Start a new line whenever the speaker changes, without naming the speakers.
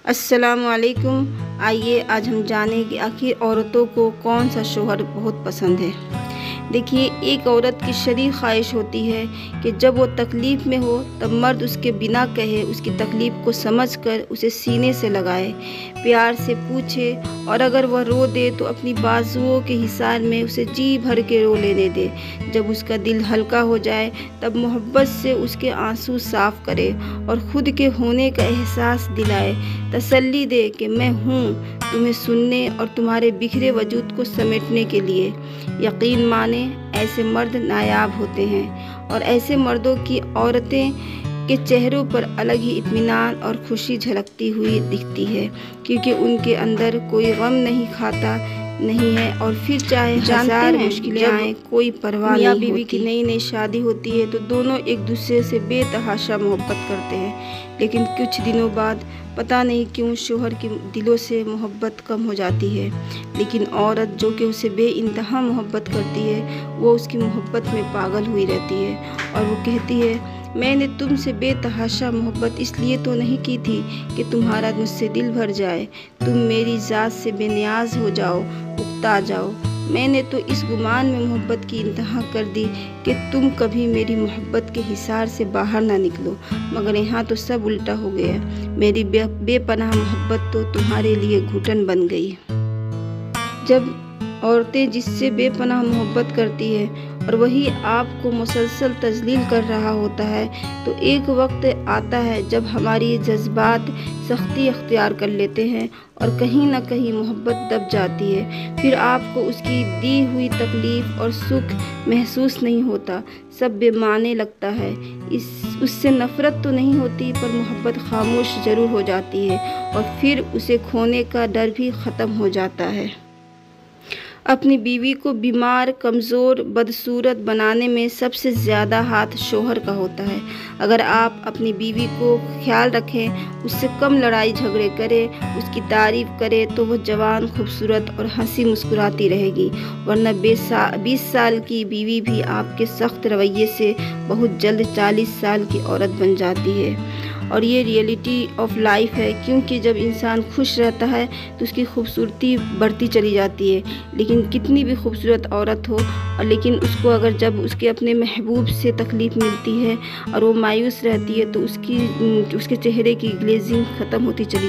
अस्सलाम वालेकुम। आइए आज हम जानें कि आखिर औरतों को कौन सा शौहर बहुत पसंद है। देखिए, एक औरत की शदीद ख्वाहिश होती है कि जब वो तकलीफ़ में हो तब मर्द उसके बिना कहे उसकी तकलीफ़ को समझकर उसे सीने से लगाए, प्यार से पूछे और अगर वह रो दे तो अपनी बाजुओं के हिसार में उसे जी भर के रो लेने दे। जब उसका दिल हल्का हो जाए तब मोहब्बत से उसके आंसू साफ़ करे और ख़ुद के होने का एहसास दिलाए, तसल्ली दे कि मैं हूँ तुम्हें सुनने और तुम्हारे बिखरे वजूद को समेटने के लिए। यकीन माने, ऐसे मर्द नायाब होते हैं और ऐसे मर्दों की औरतें के चेहरों पर अलग ही इत्मीनान और खुशी झलकती हुई दिखती है, क्योंकि उनके अंदर कोई गम नहीं खाता नहीं है और फिर चाहे हजार मुश्किलें आए कोई परवाह नहीं होती। बीवी की नई नई शादी होती है तो दोनों एक दूसरे से बेतहाशा मोहब्बत करते हैं, लेकिन कुछ दिनों बाद पता नहीं क्यों शौहर की दिलों से मोहब्बत कम हो जाती है। लेकिन औरत जो कि उसे बेइंतहा मोहब्बत करती है वो उसकी मोहब्बत में पागल हुई रहती है और वो कहती है, मैंने तुमसे बेतहाशा मोहब्बत इसलिए तो नहीं की थी कि तुम्हारा मुझसे दिल भर जाए, तुम मेरी ज़ात से बेनियाज हो जाओ, उकता जाओ। मैंने तो इस गुमान में मोहब्बत की इंतहा कर दी कि तुम कभी मेरी मोहब्बत के हिसार से बाहर ना निकलो, मगर यहाँ तो सब उल्टा हो गया। मेरी बेपनाह मोहब्बत तो तुम्हारे लिए घुटन बन गई। जब औरतें जिससे बेपनाह मोहब्बत करती है और वही आपको मुसलसल तजलील कर रहा होता है, तो एक वक्त आता है जब हमारी जज्बात सख्ती अख्तियार कर लेते हैं और कहीं ना कहीं मोहब्बत दब जाती है। फिर आपको उसकी दी हुई तकलीफ़ और सुख महसूस नहीं होता, सब बेमाने लगता है। उससे नफ़रत तो नहीं होती पर मोहब्बत खामोश ज़रूर हो जाती है और फिर उसे खोने का डर भी ख़त्म हो जाता है। अपनी बीवी को बीमार, कमज़ोर, बदसूरत बनाने में सबसे ज़्यादा हाथ शौहर का होता है। अगर आप अपनी बीवी को ख्याल रखें, उससे कम लड़ाई झगड़े करें, उसकी तारीफ़ करें, तो वह जवान, खूबसूरत और हंसी मुस्कुराती रहेगी। वरना 20 साल की बीवी भी आपके सख्त रवैये से बहुत जल्द 40 साल की औरत बन जाती है। और ये रियलिटी ऑफ लाइफ है, क्योंकि जब इंसान खुश रहता है तो उसकी खूबसूरती बढ़ती चली जाती है। लेकिन कितनी भी खूबसूरत औरत हो और लेकिन उसको अगर जब उसके अपने महबूब से तकलीफ़ मिलती है और वो मायूस रहती है तो उसके चेहरे की ग्लेजिंग ख़त्म होती चली